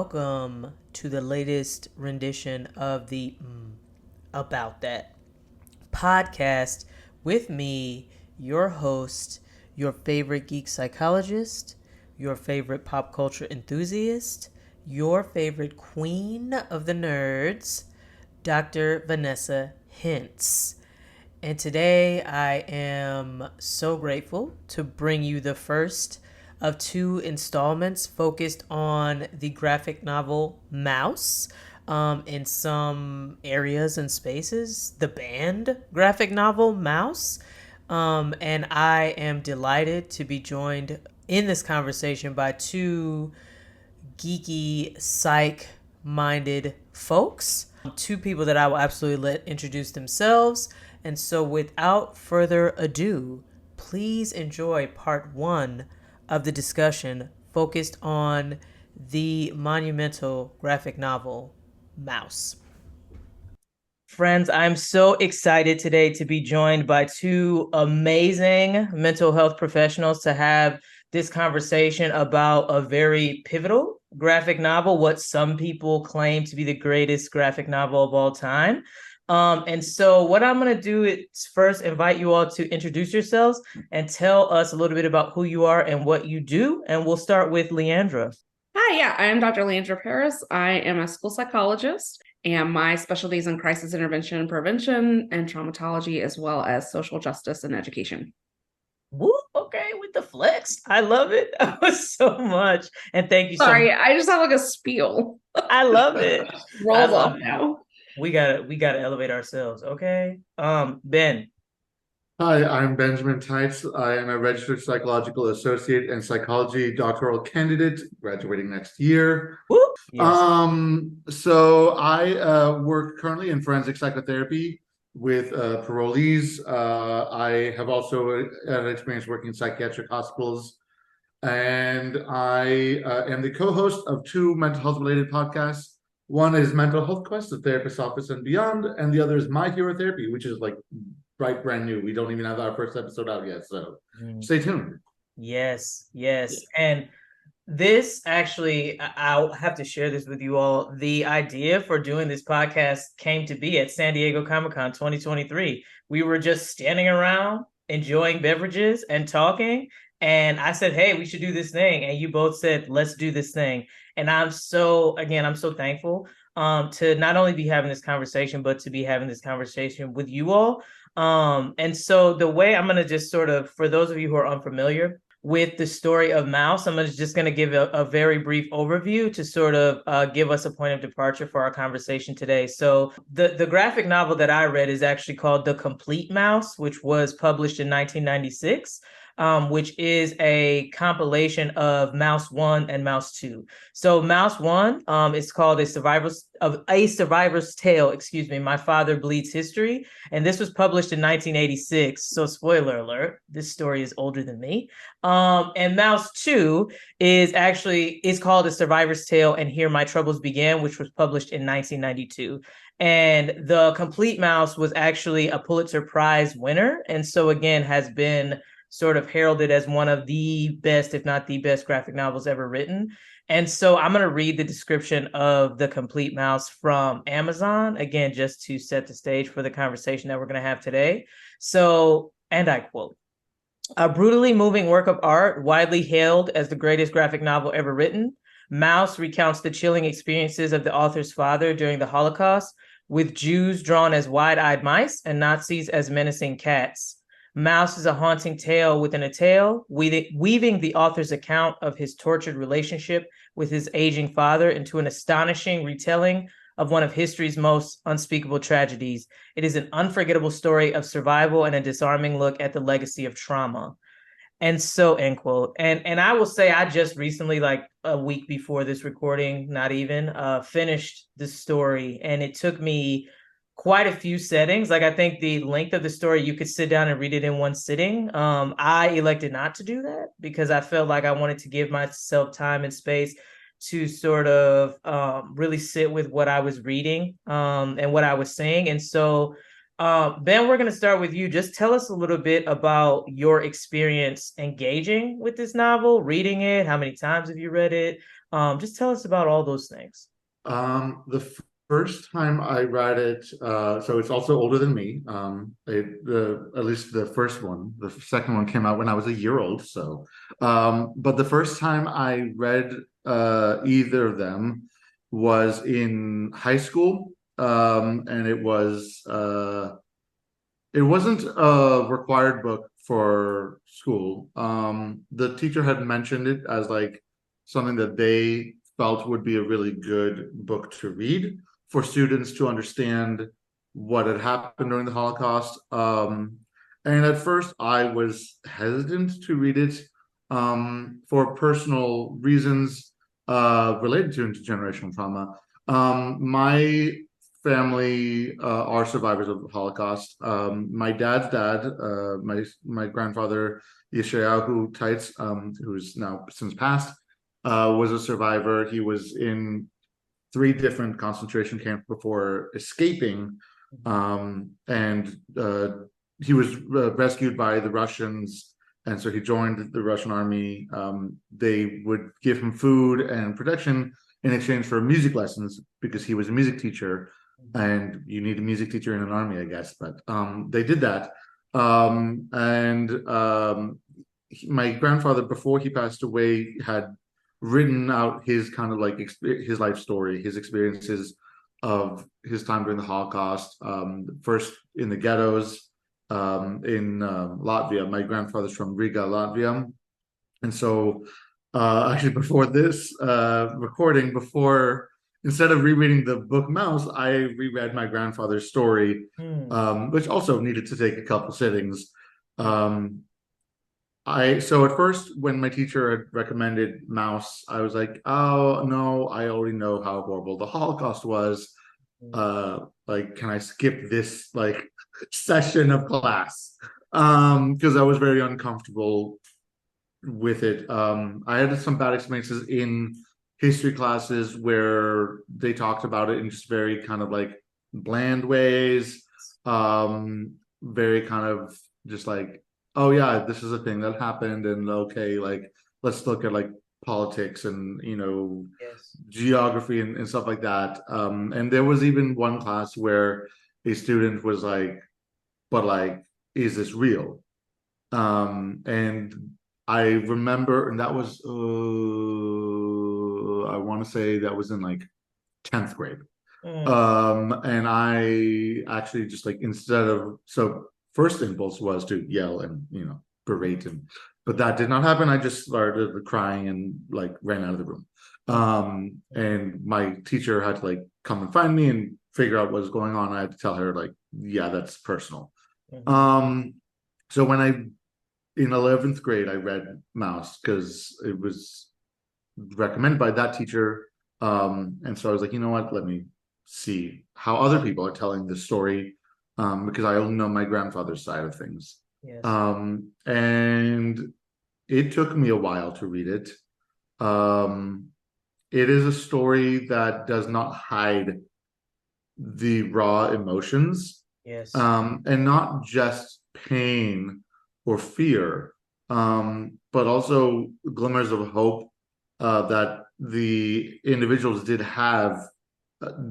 welcome to the latest rendition of the About That podcast with me, your host, your favorite geek psychologist, your favorite pop culture enthusiast, your favorite queen of the nerds, Dr. Vanessa Hintz. And today I am so grateful to bring you the first of two installments focused on the graphic novel Mouse. In some areas and spaces, the band graphic novel Mouse. And I am delighted to be joined in this conversation by two geeky, psych-minded folks. Two people that I will absolutely let introduce themselves. And so without further ado, please enjoy part one of the discussion focused on the monumental graphic novel, Mouse. Friends, I'm so excited today to be joined by two amazing mental health professionals to have this conversation about a very pivotal graphic novel, what some people claim to be the greatest graphic novel of all time. And so what I'm going to do is first invite you all to introduce yourselves and tell us a little bit about who you are and what you do. And we'll start with Leandra. Hi, I am Dr. Leandra Parris. I am a school psychologist, and my specialty is in crisis intervention and prevention and traumatology, as well as social justice and education. Woo, okay, with the flex. I love it so much. And thank you so Sorry, much. I just have like a spiel. I love it. Rolls off now. We gotta elevate ourselves, okay? Ben. Hi, I'm Benjamin Taitz. I am a registered psychological associate and psychology doctoral candidate, graduating next year. Woo! Yes. So I work currently in forensic psychotherapy with parolees. I have also had experience working in psychiatric hospitals, and I am the co-host of two mental health related podcasts. One is Mental Health Quest, the Therapist's Office and Beyond, and the other is My Hero Therapy, which is like brand new. We don't even have our first episode out yet, so stay tuned. Yes. And this actually, I'll have to share this with you all. The idea for doing this podcast came to be at San Diego Comic-Con 2023. We were just standing around, enjoying beverages and talking. And I said, hey, we should do this thing. And you both said, let's do this thing. And I'm so thankful to not only be having this conversation, but to be having this conversation with you all. And so the way I'm going to just sort of, for those of you who are unfamiliar with the story of Mouse, I'm just going to give a very brief overview to sort of give us a point of departure for our conversation today. So the graphic novel that I read is actually called The Complete Mouse, which was published in 1996. Which is a compilation of Mouse 1 and Mouse 2. So Mouse 1 is called A Survivor's Tale, My Father Bleeds History. And this was published in 1986. So spoiler alert, this story is older than me. And Mouse 2 is called A Survivor's Tale and Here My Troubles Began, which was published in 1992. And The Complete Mouse was actually a Pulitzer Prize winner. And so again, has been sort of heralded as one of the best, if not the best, graphic novels ever written. And so I'm going to read the description of The Complete Mouse from Amazon, again, just to set the stage for the conversation that we're going to have today. So, and I quote, "A brutally moving work of art, widely hailed as the greatest graphic novel ever written, Mouse recounts the chilling experiences of the author's father during the Holocaust, with Jews drawn as wide-eyed mice and Nazis as menacing cats. Mouse is a haunting tale within a tale, weaving the author's account of his tortured relationship with his aging father into an astonishing retelling of one of history's most unspeakable tragedies. It is an unforgettable story of survival and a disarming look at the legacy of trauma." And so, end quote. And I will say, I just recently, like a week before this recording, not even, finished the story. And it took me quite a few settings. Like, I think the length of the story, you could sit down and read it in one sitting. I elected not to do that because I felt like I wanted to give myself time and space to sort of really sit with what I was reading and what I was saying. And so, Ben, we're going to start with you. Just tell us a little bit about your experience engaging with this novel, reading it. How many times have you read it? Just tell us about all those things. The first time I read it, so it's also older than me. At least the first one. The second one came out when I was a year old. So, but the first time I read either of them was in high school, and it wasn't a required book for school. The teacher had mentioned it as like something that they felt would be a really good book to read for students to understand what had happened during the Holocaust. And at first, I was hesitant to read it for personal reasons related to intergenerational trauma. My family are survivors of the Holocaust. My dad's dad, my grandfather Yeshayahu Taitz, who's now since passed, was a survivor. He was in 3 different concentration camps before escaping, and he was rescued by the Russians, and so he joined the Russian army. They would give him food and protection in exchange for music lessons because he was a music teacher, and you need a music teacher in an army, I guess. But they did that, my grandfather, before he passed away, had written out his kind of like his life story, his experiences of his time during the Holocaust. First in the ghettos in Latvia. My grandfather's from Riga, Latvia, and so actually before this recording, instead of rereading the book Mouse, I reread my grandfather's story, which also needed to take a couple sittings. So at first, when my teacher had recommended Mouse, I was like, oh no, I already know how horrible the Holocaust was. Like, can I skip this like session of class? Because I was very uncomfortable with it. I had some bad experiences in history classes where they talked about it in just very kind of like bland ways. Very kind of just like, oh yeah, this is a thing that happened, and okay, like let's look at like politics and geography and stuff like that. And there was even one class where a student was like, but like, is this real? And I remember, and that was I want to say that was in like 10th grade. And I actually just like, first impulse was to yell and berate him, but that did not happen. I just started crying and like ran out of the room. And my teacher had to like come and find me and figure out what was going on. I had to tell her like, yeah, that's personal. So when in 11th grade, I read Mouse because it was recommended by that teacher. And so I was like, you know what, let me see how other people are telling this story, because I only know my grandfather's side of things. And it took me a while to read it. It is a story that does not hide the raw emotions, and not just pain or fear, but also glimmers of hope that the individuals did have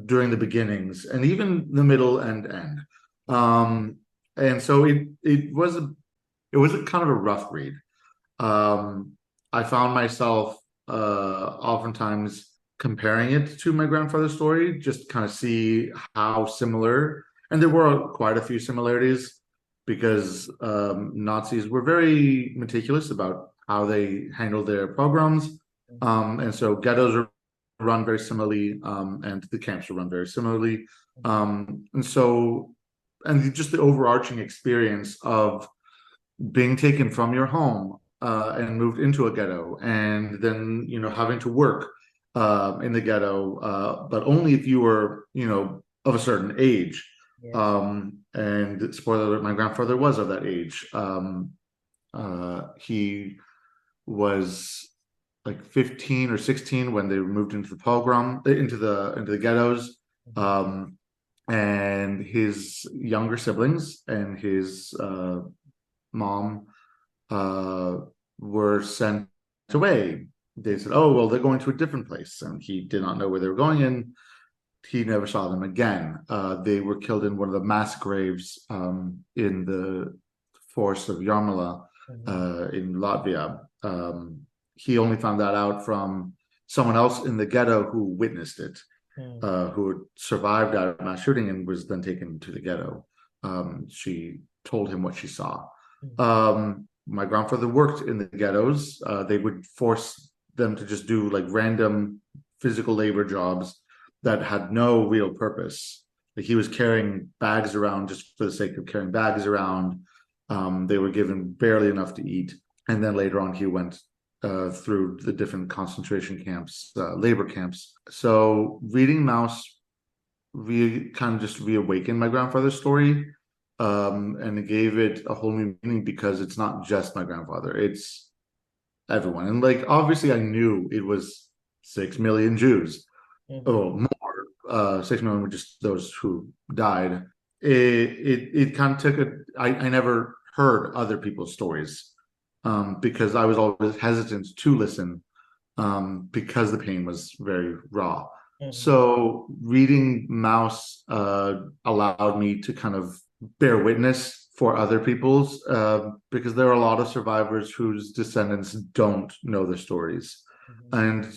during the beginnings and even the middle and end. And so it was a kind of a rough read. I found myself oftentimes comparing it to my grandfather's story, just kind of see how similar, and there were quite a few similarities, because Nazis were very meticulous about how they handled their pogroms. And so ghettos are run very similarly, and the camps are run very similarly. And just the overarching experience of being taken from your home and moved into a ghetto, and then having to work in the ghetto, but only if you were of a certain age. And spoiler alert, my grandfather was of that age. He was like 15 or 16 when they moved into the ghettos. And his younger siblings and his mom were sent away they said, oh, well, they're going to a different place. And he did not know where they were going, and he never saw them again. They were killed in one of the mass graves in the forest of Jarmala in Latvia. He only found that out from someone else in the ghetto who witnessed it, who had survived that mass shooting and was then taken to the ghetto. She told him what she saw. My grandfather worked in the ghettos. They would force them to just do like random physical labor jobs that had no real purpose. Like he was carrying bags around just for the sake of carrying bags around. They were given barely enough to eat. And then later on, he went through the different concentration camps, labor camps. So reading Maus kind of just reawakened my grandfather's story. And it gave it a whole new meaning because it's not just my grandfather, it's everyone. And like, obviously I knew it was 6 million Jews. Oh, more. 6 million were just those who died. It kind of took I never heard other people's stories because I was always hesitant to listen because the pain was very raw. So reading Maus allowed me to kind of bear witness for other people's because there are a lot of survivors whose descendants don't know their stories. And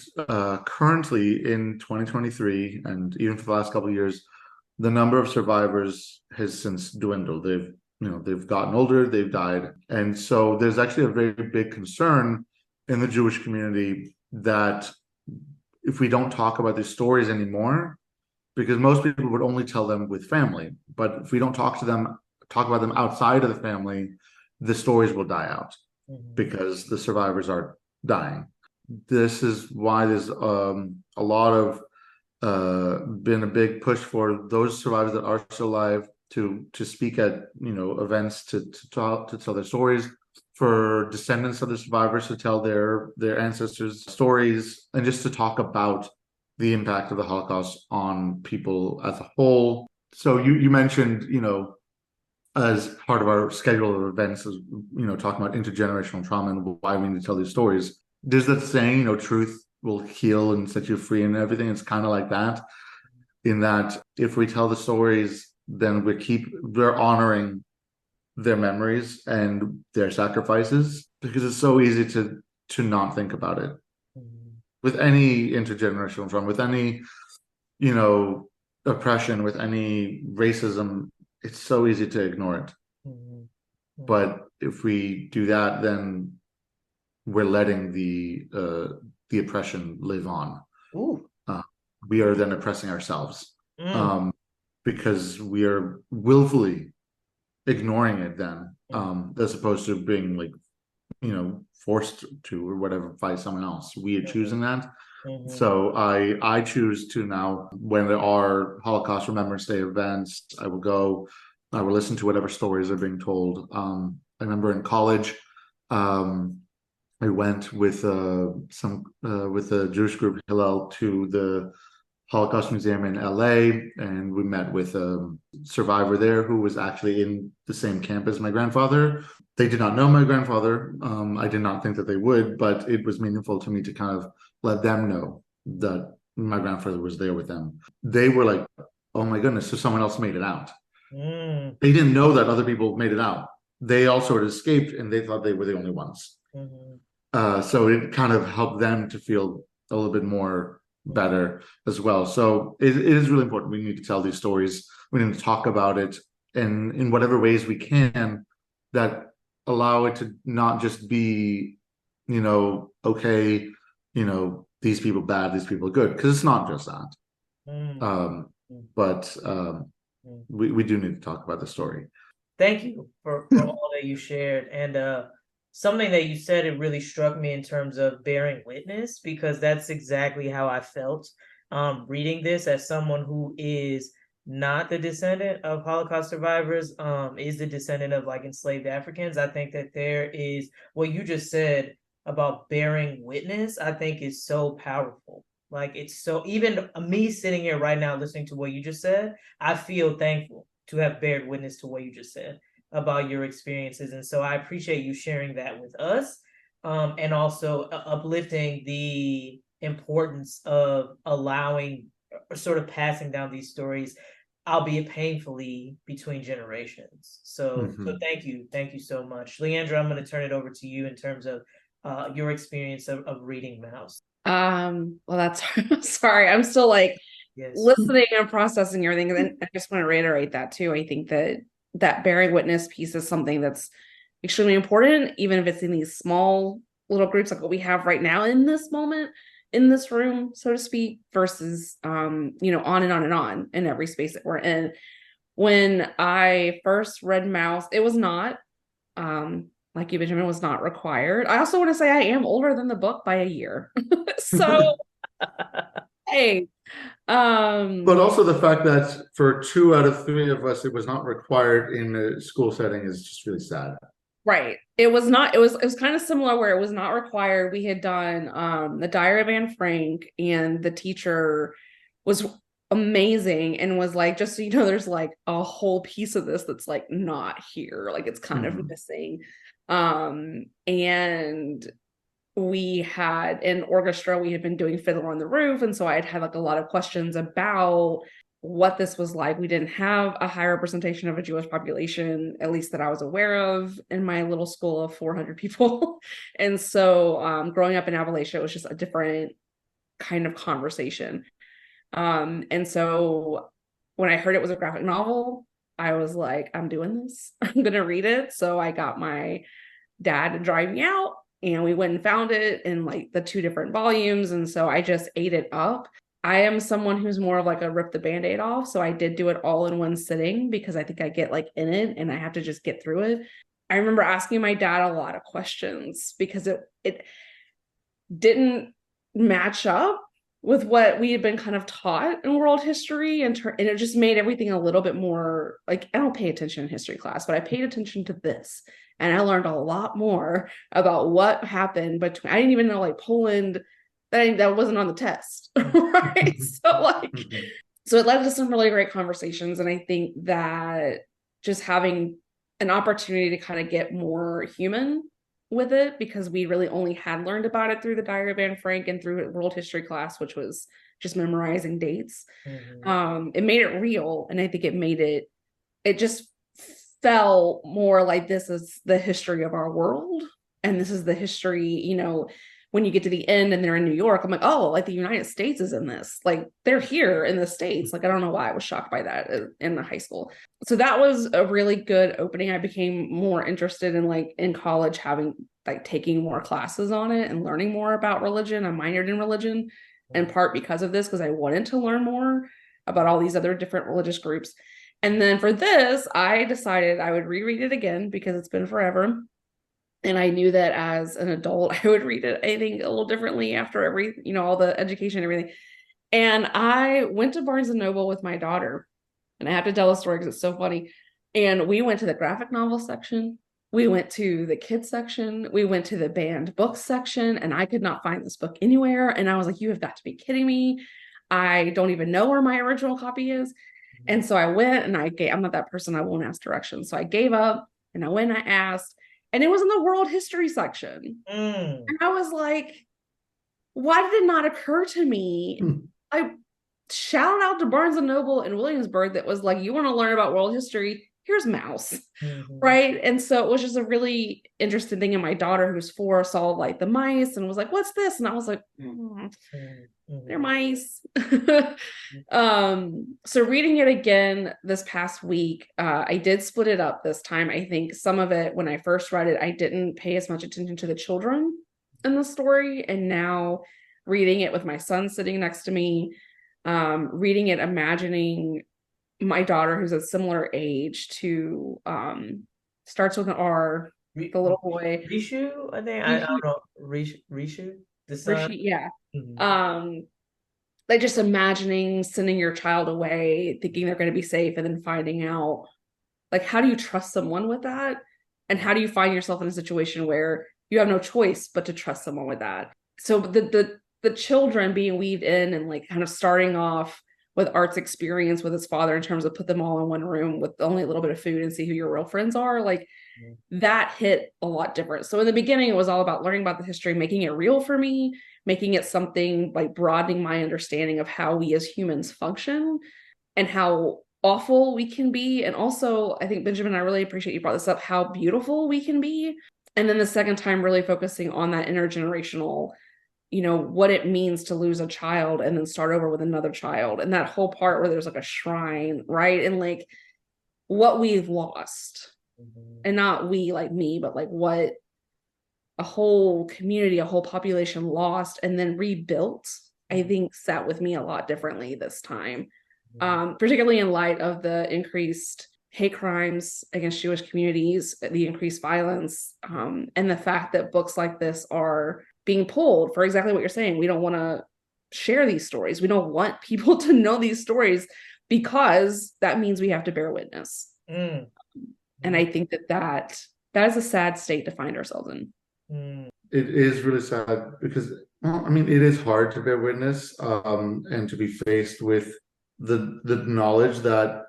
currently in 2023, and even for the last couple of years, the number of survivors has since dwindled. They've gotten older, they've died. And so there's actually a very big concern in the Jewish community that if we don't talk about these stories anymore, because most people would only tell them with family, but if we don't talk about them outside of the family, the stories will die out because the survivors are dying. This is why there's a lot of been a big push for those survivors that are still alive to speak at events to tell their stories, for descendants of the survivors to tell their ancestors' stories, and just to talk about the impact of the Holocaust on people as a whole. So you mentioned, as part of our schedule of events, is talking about intergenerational trauma and why we need to tell these stories. There's that saying, truth will heal and set you free and everything. It's kind of like that, in that if we tell the stories, then we're honoring their memories and their sacrifices, because it's so easy to not think about it. With any intergenerational trauma, with any, oppression, with any racism, it's so easy to ignore it. But if we do that, then we're letting the oppression live on. We are then oppressing ourselves because we are willfully ignoring it then, as opposed to being forced to or whatever by someone else. We are choosing that. So I choose to now, when there are Holocaust Remembrance Day events, I will listen to whatever stories are being told. I remember in college, I went with a Jewish group, Hillel, to the Holocaust Museum in LA, and we met with a survivor there who was actually in the same camp as my grandfather. They did not know my grandfather. I did not think that they would, but it was meaningful to me to kind of let them know that my grandfather was there with them. They were like, oh my goodness, so someone else made it out. They didn't know that other people made it out. They all sort of escaped, and they thought they were the only ones. So it kind of helped them to feel a little bit more better as well. So it is really important. We need to tell these stories. We need to talk about it, and in whatever ways we can, that allow it to not just be, okay, these people bad, these people good, because it's not just that. But we do need to talk about the story. Thank you for all that you shared. And something that you said, it really struck me in terms of bearing witness, because that's exactly how I felt reading this, as someone who is not the descendant of Holocaust survivors, is the descendant of enslaved Africans. I think that there is, what you just said about bearing witness, I think is so powerful. It's so, even me sitting here right now listening to what you just said, I feel thankful to have bared witness to what you just said about your experiences. And so I appreciate you sharing that with us. and also uplifting the importance of allowing or sort of passing down these stories, albeit painfully, between generations. So thank you so much, Leandra. I'm going to turn it over to you in terms of your experience of reading Mouse. Well, that's sorry, I'm still like listening and processing everything, and then I just want to reiterate that too. I think that bearing witness piece is something that's extremely important, even if it's in these small little groups like what we have right now in this moment, in this room, so to speak, versus on and on and on in every space that we're in. When I first read Mouse, it was not like you, Benjamin, was not required. I also want to say I am older than the book by a year. So hey. But also the fact that for 2 out of 3 of us, it was not required in a school setting is just really sad. Right. It was not, it was kind of similar where it was not required. We had done the Diary of Anne Frank, and the teacher was amazing and was like, just so you know, there's like a whole piece of this that's like not here. Like it's kind of missing. And we had in orchestra, we had been doing Fiddler on the Roof. And so I had like a lot of questions about what this was like. We didn't have a high representation of a Jewish population, at least that I was aware of, in my little school of 400 people. And so growing up in Appalachia, it was just a different kind of conversation. And so when I heard it was a graphic novel, I was like, I'm doing this. I'm going to read it. So I got my dad to drive me out, and we went and found it in like the 2 different volumes. And so I just ate it up. I am someone who's more of like a rip the Band-Aid off. So I did do it all in one sitting because I think I get like in it and I have to just get through it. I remember asking my dad a lot of questions because it didn't match up with what we had been kind of taught in world history, and it just made everything a little bit more like, I don't pay attention in history class, but I paid attention to this. And I learned a lot more about what happened between, I didn't even know like Poland, that wasn't on the test, right? So it led to some really great conversations. And I think that just having an opportunity to kind of get more human with it, because we really only had learned about it through the Diary of Anne Frank and through world history class, which was just memorizing dates. It made it real. And I think it just felt more like this is the history of our world. And this is the history, when you get to the end and they're in New York, I'm like, oh, like the United States is in this. Like they're here in the States. Like, I don't know why I was shocked by that in the high school. So that was a really good opening. I became more interested in college, having taking more classes on it and learning more about religion. I minored in religion in part because of this, because I wanted to learn more about all these other different religious groups. And then for this, I decided I would reread it again because it's been forever. And I knew that as an adult, I would read it, I think, a little differently after all the education and everything. And I went to Barnes & Noble with my daughter. And I have to tell a story because it's so funny. And we went to the graphic novel section. We went to the kids section. We went to the banned books section. And I could not find this book anywhere. And I was like, you have got to be kidding me. I don't even know where my original copy is. And so I went and I'm not that person. I won't ask directions. So I gave up and I went and I asked. And it was in the world history section. And I was like, why did it not occur to me? I shouted out to Barnes & Noble in Williamsburg that was like, you want to learn about world history? Here's Mouse. Right. And so it was just a really interesting thing. And my daughter, who's 4, saw like the mice and was like, what's this? And I was like, they're mice. So reading it again this past week, I did split it up this time. I think some of it, when I first read it, I didn't pay as much attention to the children in the story. And now reading it with my son sitting next to me, reading it, imagining my daughter, who's a similar age to, starts with an R, the little boy. Rishu, I think. I don't know. Rishu? The son? Rishi, yeah. Like just imagining sending your child away, thinking they're going to be safe, and then finding out, like, how do you trust someone with that? And how do you find yourself in a situation where you have no choice but to trust someone with that? So the children being weaved in and like kind of starting off with Art's experience with his father in terms of put them all in one room with only a little bit of food and see who your real friends are, like that hit a lot different. So in the beginning, it was all about learning about the history, making it real for me, making it something like broadening my understanding of how we as humans function and how awful we can be. And also, I think, Benjamin, I really appreciate you brought this up, how beautiful we can be. And then the second time, really focusing on that intergenerational, you know, what it means to lose a child and then start over with another child. And that whole part where there's like a shrine, right? And like what we've lost. And not we, like me, but like what a whole community, a whole population lost and then rebuilt, I think sat with me a lot differently this time. Particularly in light of the increased hate crimes against Jewish communities, the increased violence, and the fact that books like this are being pulled for exactly what you're saying. We don't want to share these stories. We don't want people to know these stories because that means we have to bear witness. And I think that is a sad state to find ourselves in. It is really sad because, well, I mean, it is hard to bear witness and to be faced with the knowledge that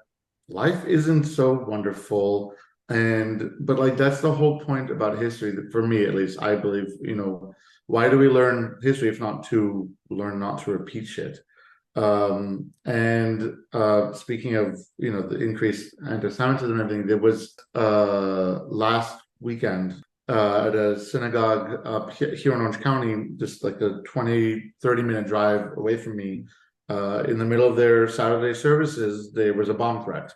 life isn't so wonderful. But like, that's the whole point about history, that for me, at least, I believe, you know, why do we learn history if not to learn not to repeat shit? Speaking of, you know, the increased anti-Semitism and everything, there was last weekend at a synagogue up here in Orange County, just like a 20-30 minute drive away from me, in the middle of their Saturday services, there was a bomb threat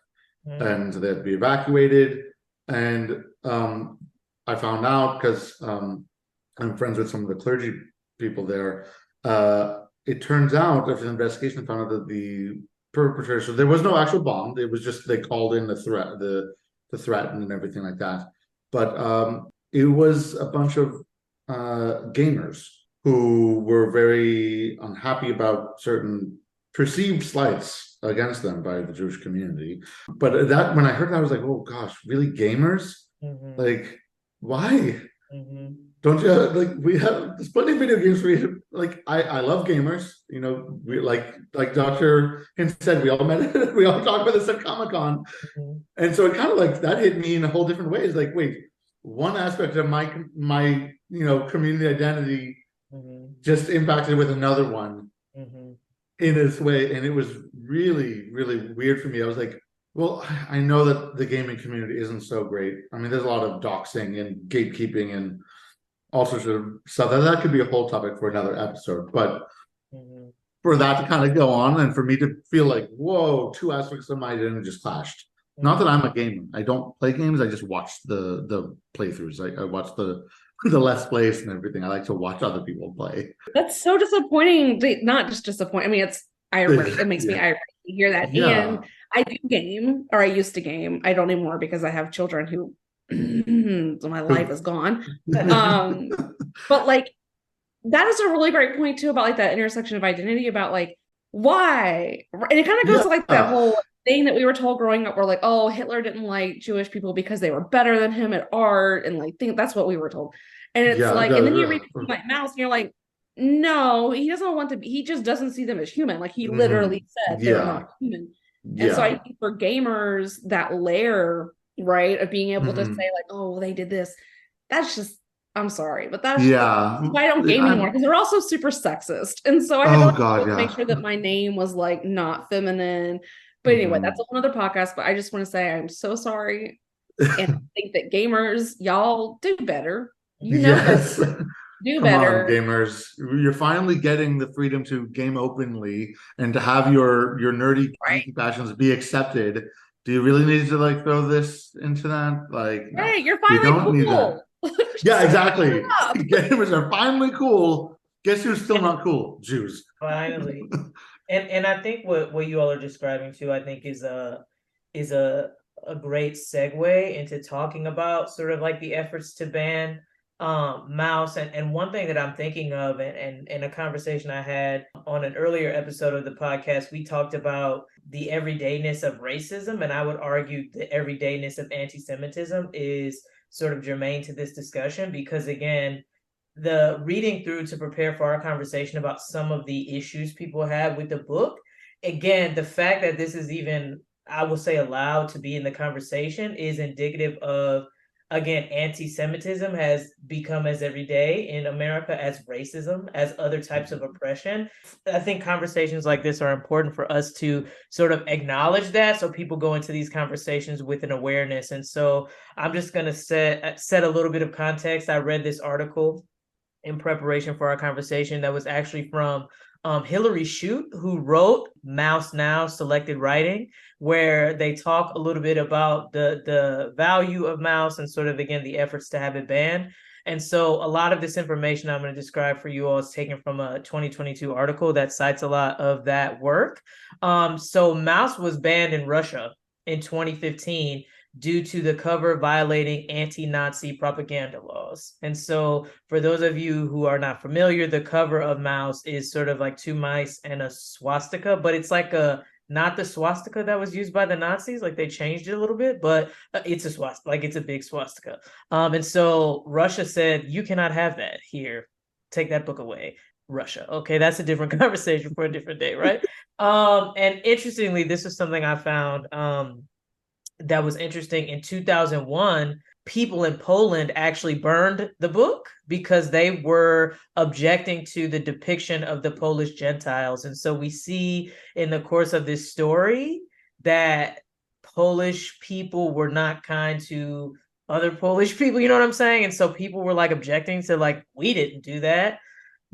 and they had to be evacuated. And I found out because I'm friends with some of the clergy people there. It turns out after the investigation, found out that the perpetrator, so there was no actual bomb. It was just, they called in the threat, the threat and everything like that. But it was a bunch of gamers who were very unhappy about certain perceived slights against them by the Jewish community. But that, when I heard that, I was like, oh gosh, really, gamers? Like, why? Don't you, like, we have, there's plenty of video games for you. Like, I love gamers, you know, we like Dr. Hint said, we all met, we all talked about this at Comic-Con. And so it kind of like, that hit me in a whole different way. It's like, wait, one aspect of my you know, community identity just impacted with another one in this way. And it was really, really weird for me. I was like, well, I know that the gaming community isn't so great. I mean, there's a lot of doxing and gatekeeping and all sorts of stuff. That could be a whole topic for another episode. But for that to kind of go on and for me to feel like, whoa, two aspects of my identity just clashed. Not that I'm a gamer. I don't play games. I just watch the playthroughs. I watch the Let's Plays and everything. I like to watch other people play. That's so disappointing. Not just disappointing. I mean, it's ironic. It makes me irate to hear that. Yeah. And I do game, or I used to game. I don't anymore because I have children who so my life is gone. But like, that is a really great point too about like that intersection of identity, about like why, and it kind of goes to like that whole thing that we were told growing up, where like, oh, Hitler didn't like Jewish people because they were better than him at art, and like that's what we were told. And it's and then you read like Mouse and you're like, no, he doesn't want to be, he just doesn't see them as human. Like he literally said they're not human. And so I think for gamers, that layer, right, of being able to say like, oh, well, they did this, that's just, I'm sorry, but that's why I don't game anymore, because they're also super sexist. And so I had to make sure that my name was like not feminine. But anyway, that's a whole other podcast. But I just want to say I'm so sorry. And I think that gamers, y'all do better. You know, do better. On, gamers. You're finally getting the freedom to game openly and to have your nerdy passions be accepted. Do you really need to like throw this into that? Like, hey, you're finally cool. Yeah, exactly. Gamers are finally cool. Guess who's still not cool? Jews. Finally. And I think what you all are describing too, I think is a great segue into talking about sort of like the efforts to ban Mouse. And one thing that I'm thinking of, and in a conversation I had on an earlier episode of the podcast, we talked about the everydayness of racism, and I would argue the everydayness of anti-Semitism is sort of germane to this discussion, because again, the reading through to prepare for our conversation about some of the issues people have with the book, again, the fact that this is even, I will say, allowed to be in the conversation is indicative of, again, anti-Semitism has become as everyday in America as racism, as other types of oppression. I think conversations like this are important for us to sort of acknowledge that, so people go into these conversations with an awareness. And so I'm just going to set a little bit of context. I read this article in preparation for our conversation that was actually from Hillary Shute, who wrote Mouse Now Selected Writing, where they talk a little bit about the value of mouse and sort of, again, the efforts to have it banned. And so a lot of this information I'm going to describe for you all is taken from a 2022 article that cites a lot of that work. So mouse was banned in Russia in 2015 due to the cover violating anti-Nazi propaganda laws. And so for those of you who are not familiar, the cover of Mouse is sort of like two mice and a swastika, but it's like not the swastika that was used by the Nazis. Like they changed it a little bit, but it's a swastika, like it's a big swastika. And so Russia said, you cannot have that here. Take that book away. Russia. Okay, that's a different conversation for a different day, right? And interestingly, this is something I found that was interesting. In 2001, people in Poland actually burned the book because they were objecting to the depiction of the Polish Gentiles. And so we see in the course of this story that Polish people were not kind to other Polish people, you know what I'm saying? And so people were like objecting to, like, we didn't do that.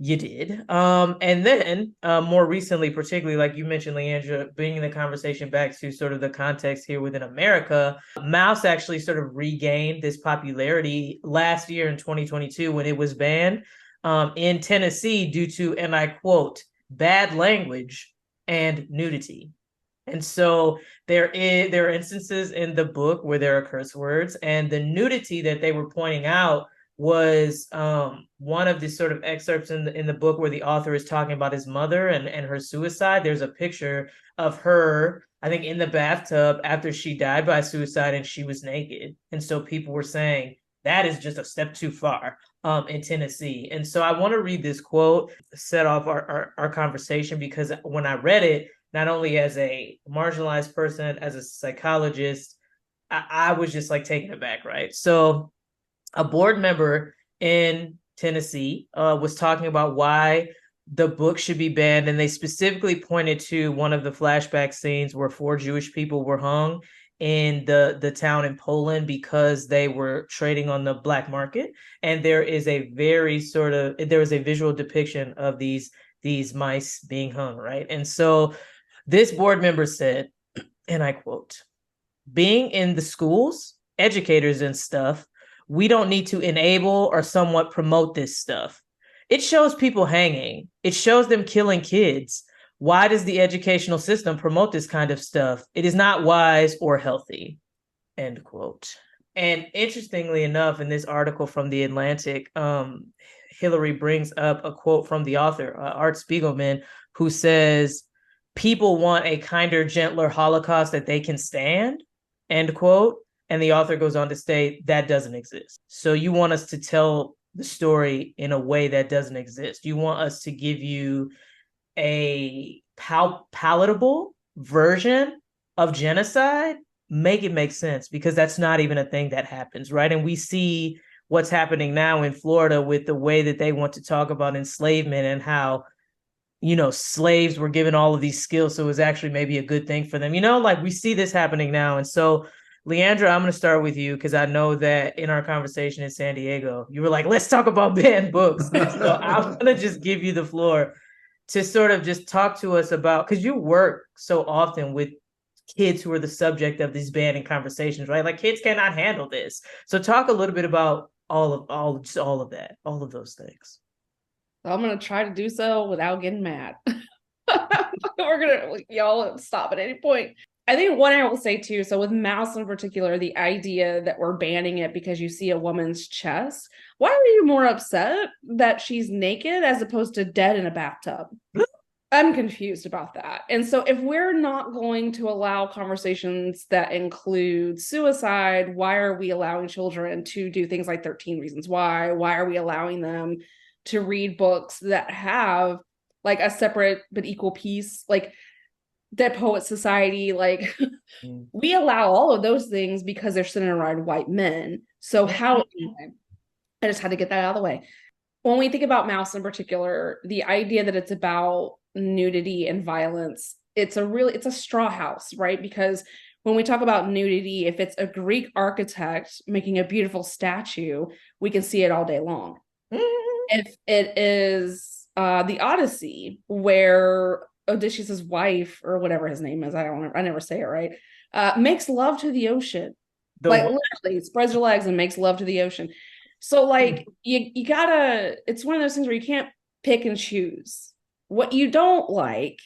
You did. And then more recently, particularly like you mentioned, Leandra, bringing the conversation back to sort of the context here within America, Mouse actually sort of regained this popularity last year in 2022 when it was banned in Tennessee due to, and I quote, bad language and nudity. And so there are instances in the book where there are curse words, and the nudity that they were pointing out was one of the sort of excerpts in the book where the author is talking about his mother and her suicide. There's a picture of her, I think, in the bathtub after she died by suicide, and she was naked. And so people were saying that is just a step too far in Tennessee. And so I want to read this quote, set off our conversation, because when I read it, not only as a marginalized person, as a psychologist, I was just like taken aback, right? So a board member in Tennessee was talking about why the book should be banned. And they specifically pointed to one of the flashback scenes where 4 Jewish people were hung in the town in Poland because they were trading on the black market. And there is a visual depiction of these mice being hung, right? And so this board member said, and I quote, "Being in the schools, educators and stuff, we don't need to enable or somewhat promote this stuff. It shows people hanging. It shows them killing kids. Why does the educational system promote this kind of stuff? It is not wise or healthy." End quote. And interestingly enough, in this article from The Atlantic, Hillary brings up a quote from the author, Art Spiegelman, who says, "People want a kinder, gentler Holocaust that they can stand," end quote. And the author goes on to state that doesn't exist. So you want us to tell the story in a way that doesn't exist. You want us to give you a palatable version of genocide, make it make sense, because that's not even a thing that happens, right? And we see what's happening now in Florida with the way that they want to talk about enslavement and how, you know, slaves were given all of these skills, so it was actually maybe a good thing for them. You know, like we see this happening now. And so Leandra, I'm going to start with you because I know that in our conversation in San Diego, you were like, let's talk about banned books. So I'm going to just give you the floor to sort of just talk to us about, because you work so often with kids who are the subject of these banning conversations, right? Like kids cannot handle this. So talk a little bit about all of that, all of those things. So I'm going to try to do so without getting mad. Y'all stop at any point. I think what I will say too, so with Mouse in particular, the idea that we're banning it because you see a woman's chest, why are you more upset that she's naked as opposed to dead in a bathtub? I'm confused about that. And so if we're not going to allow conversations that include suicide, why are we allowing children to do things like 13 Reasons Why? Why are we allowing them to read books that have like a separate but equal piece? Like, Dead Poet Society, like we allow all of those things because they're centered around white men. So how I just had to get that out of the way. When we think about Mouse in particular, the idea that it's about nudity and violence, it's a straw house, right? Because when we talk about nudity, if it's a Greek architect making a beautiful statue, we can see it all day long. If it is the Odyssey, where Odysseus's wife, or whatever his name is, I never say it right, makes love to the ocean. Literally spreads her legs and makes love to the ocean. So like you gotta, it's one of those things where you can't pick and choose. What you don't like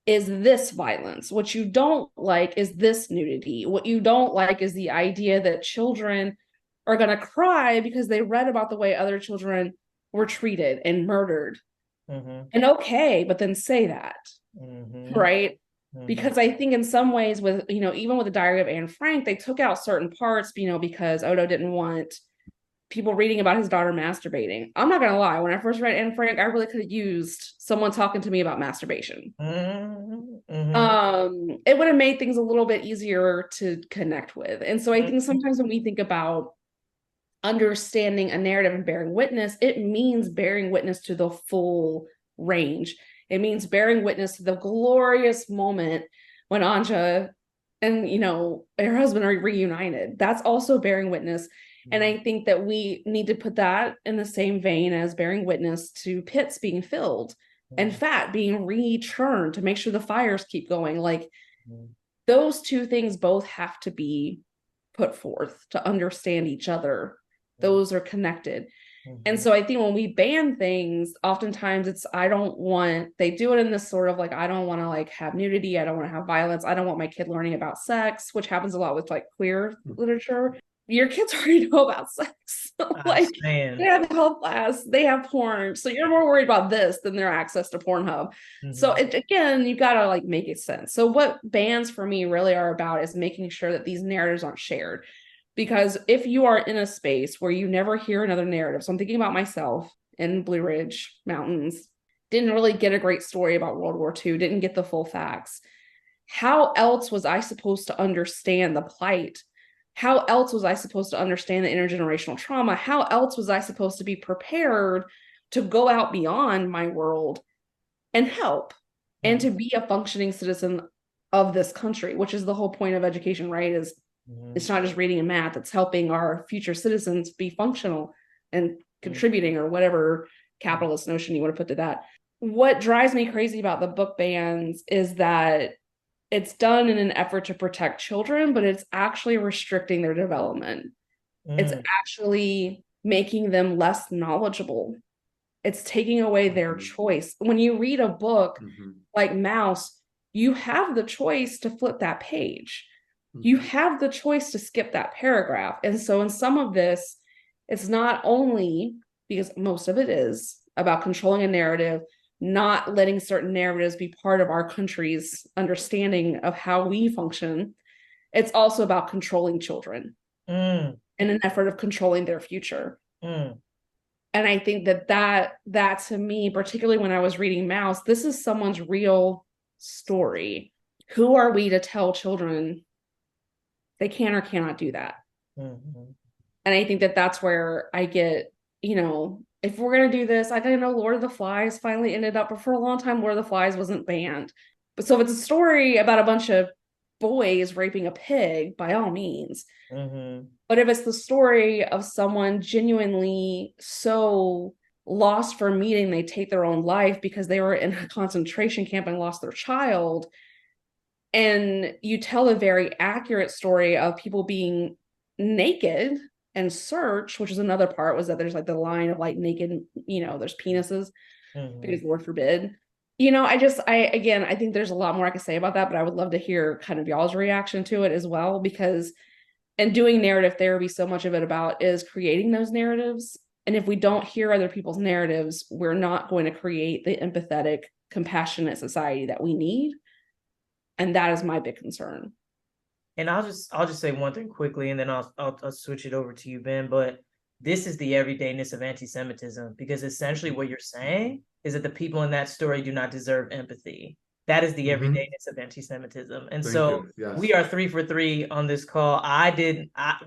is this violence. What you don't like is this nudity. What you don't like is the idea that children are gonna cry because they read about the way other children were treated and murdered. And okay, but then say that. Right? Because I think in some ways with, even with the Diary of Anne Frank, they took out certain parts, because Odo didn't want people reading about his daughter masturbating. I'm not gonna lie, when I first read Anne Frank, I really could have used someone talking to me about masturbation. It would have made things a little bit easier to connect with. And so I think sometimes when we think about understanding a narrative and bearing witness, it means bearing witness to the full range. It means bearing witness to the glorious moment when Anja and her husband are reunited. That's also bearing witness. And I think that we need to put that in the same vein as bearing witness to pits being filled and fat being rechurned to make sure the fires keep going. Like those two things both have to be put forth to understand each other. Those are connected. And so I think when we ban things, oftentimes they do it in this sort of like, I don't want to like have nudity. I don't want to have violence. I don't want my kid learning about sex, which happens a lot with like queer literature. Your kids already know about sex. Like they have health class, they have porn. So you're more worried about this than their access to Pornhub. So again, you got to like make it sense. So what bans for me really are about is making sure that these narratives aren't shared. Because if you are in a space where you never hear another narrative, so I'm thinking about myself in Blue Ridge Mountains, didn't really get a great story about World War II, didn't get the full facts. How else was I supposed to understand the plight? How else was I supposed to understand the intergenerational trauma? How else was I supposed to be prepared to go out beyond my world and help and to be a functioning citizen of this country, which is the whole point of education, right? Is it's not just reading and math, it's helping our future citizens be functional and contributing, or whatever capitalist notion you want to put to that. What drives me crazy about the book bans is that it's done in an effort to protect children, but it's actually restricting their development. It's actually making them less knowledgeable. It's taking away their choice. When you read a book like Mouse, you have the choice to flip that page. You have the choice to skip that paragraph. And so in some of this, it's not only, because most of it is about controlling a narrative, not letting certain narratives be part of our country's understanding of how we function. It's also about controlling children in an effort of controlling their future. And I think that to me, particularly when I was reading Mouse, this is someone's real story. Who are we to tell children they can or cannot do that? And I think that's where I get, if we're going to do this, I didn't know Lord of the Flies finally ended up, but for a long time, Lord of the Flies wasn't banned. But so if it's a story about a bunch of boys raping a pig, by all means. But if it's the story of someone genuinely so lost for meaning, they take their own life because they were in a concentration camp and lost their child, and you tell a very accurate story of people being naked and search, which is another part, was that there's like the line of like naked, there's penises, because Lord forbid. I think there's a lot more I could say about that, but I would love to hear kind of y'all's reaction to it as well, because in doing narrative therapy, so much of it about is creating those narratives. And if we don't hear other people's narratives, we're not going to create the empathetic, compassionate society that we need. And that is my big concern. And I'll just say one thing quickly, and then I'll switch it over to you, Ben. But this is the everydayness of anti-Semitism, because essentially what you're saying is that the people in that story do not deserve empathy. That is the Mhm. everydayness of anti-Semitism. And Thank so you. Yes. we are 3 for 3 on this call.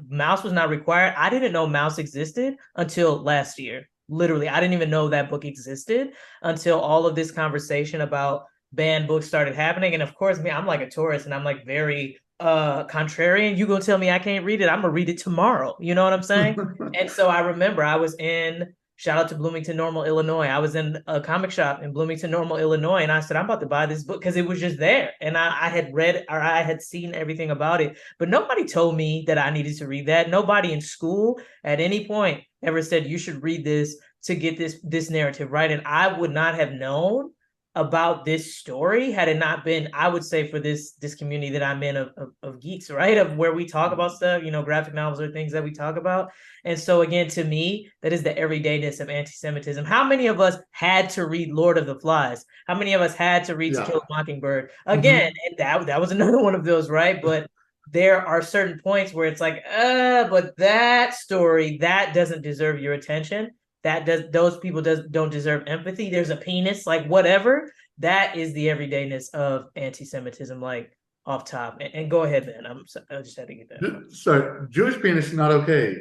Mouse was not required. I didn't know Mouse existed until last year. Literally, I didn't even know that book existed until all of this conversation about banned books started happening. And of course, me, I'm like a tourist and I'm like very contrarian. You gonna tell me I can't read it? I'm gonna read it tomorrow. You know what I'm saying? And so I remember I was in shout out to Bloomington Normal, Illinois. I was in a comic shop in Bloomington Normal, Illinois, and I said, I'm about to buy this book because it was just there. And I had read or I had seen everything about it, but nobody told me that I needed to read that. Nobody in school at any point ever said you should read this to get this narrative right. And I would not have known about this story had it not been, I would say, for this community that I'm in of geeks, right? Of where we talk about stuff, graphic novels or things that we talk about. And so again, to me, that is the everydayness of anti-Semitism. How many of us had to read Lord of the Flies? How many of us had to read To Kill a Mockingbird? Again, and that was another one of those, right? But there are certain points where it's like, but that story, that doesn't deserve your attention. Those people don't deserve empathy. There's a penis, like whatever. That is the everydayness of anti-Semitism, like off top. And go ahead, man. I just had to get that. So Jewish penis is not okay.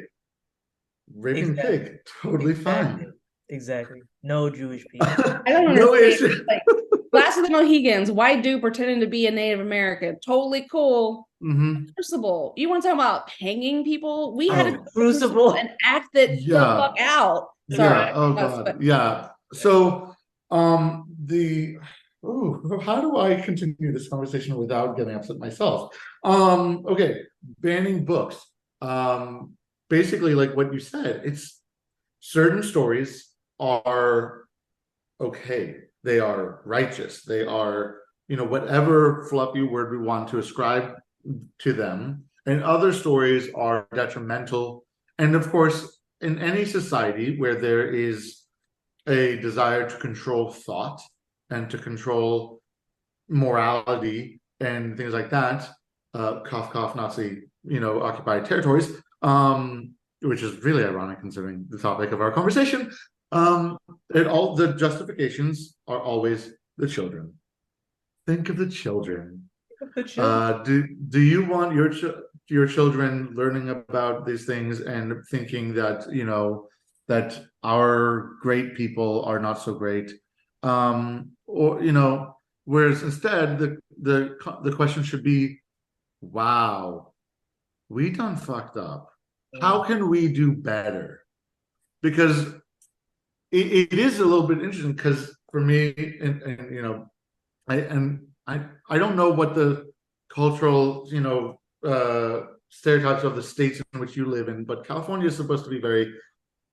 Raping Exactly. pig, totally fine. Exactly. No Jewish people. I don't No understand. issue. Like, Last of the Mohegans, white dude pretending to be a Native American, totally cool. Crucible. You want to talk about hanging people? We had a Crucible and act that the fuck out. Sorry. Yeah. Oh god. Yeah. So how do I continue this conversation without getting upset myself? Okay, banning books. Basically, like what you said, it's certain stories are okay. They are righteous. They are, whatever fluffy word we want to ascribe to them. And other stories are detrimental. And of course, in any society where there is a desire to control thought and to control morality and things like that, cough, cough, Nazi, occupied territories, which is really ironic considering the topic of our conversation. All the justifications are always the children. Think of the children. Do you want your children learning about these things and thinking that that our great people are not so great, or whereas instead the question should be, wow, we done fucked up. How can we do better? Because it is a little bit interesting, because for me, and I don't know what the cultural stereotypes of the states in which you live in, but California is supposed to be very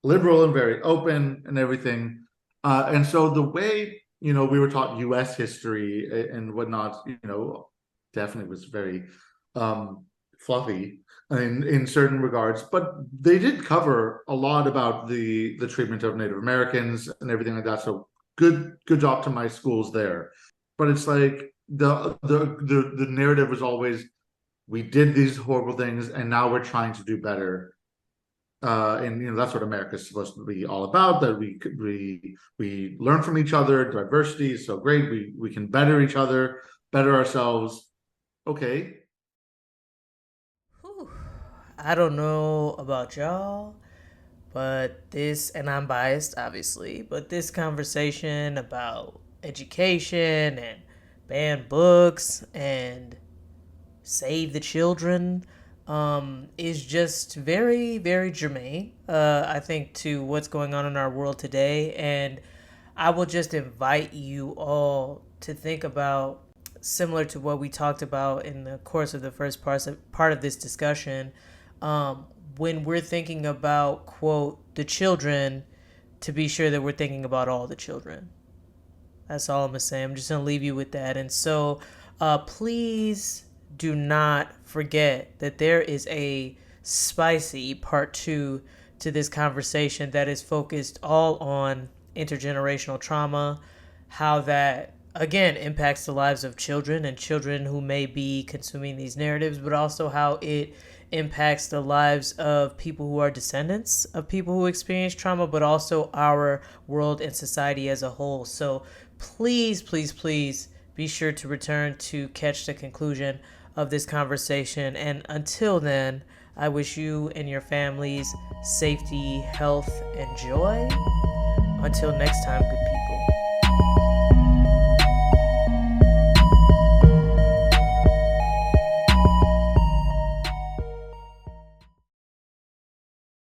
liberal and very open and everything, and so the way we were taught U.S. history and whatnot, definitely was very fluffy in certain regards, but they did cover a lot about the treatment of Native Americans and everything like that. So good job to my schools there. But it's like the narrative was always, we did these horrible things and now we're trying to do better. And that's what America is supposed to be all about. That we learn from each other. Diversity is so great. We can better each other, better ourselves. Okay. I don't know about y'all, but and I'm biased, obviously, but this conversation about education and banned books and save the children is just very, very germane, I think, to what's going on in our world today. And I will just invite you all to think about, similar to what we talked about in the course of the first part of this discussion, when we're thinking about, quote, the children, to be sure that we're thinking about all the children. That's all I'm going to say. I'm just going to leave you with that. And so please do not forget that there is a spicy part 2 to this conversation that is focused all on intergenerational trauma, how that, again, impacts the lives of children and children who may be consuming these narratives, but also how it impacts the lives of people who are descendants of people who experience trauma, but also our world and society as a whole. So please, please, please be sure to return to catch the conclusion of this conversation. And until then, I wish you and your families safety, health, and joy. Until next time, good people.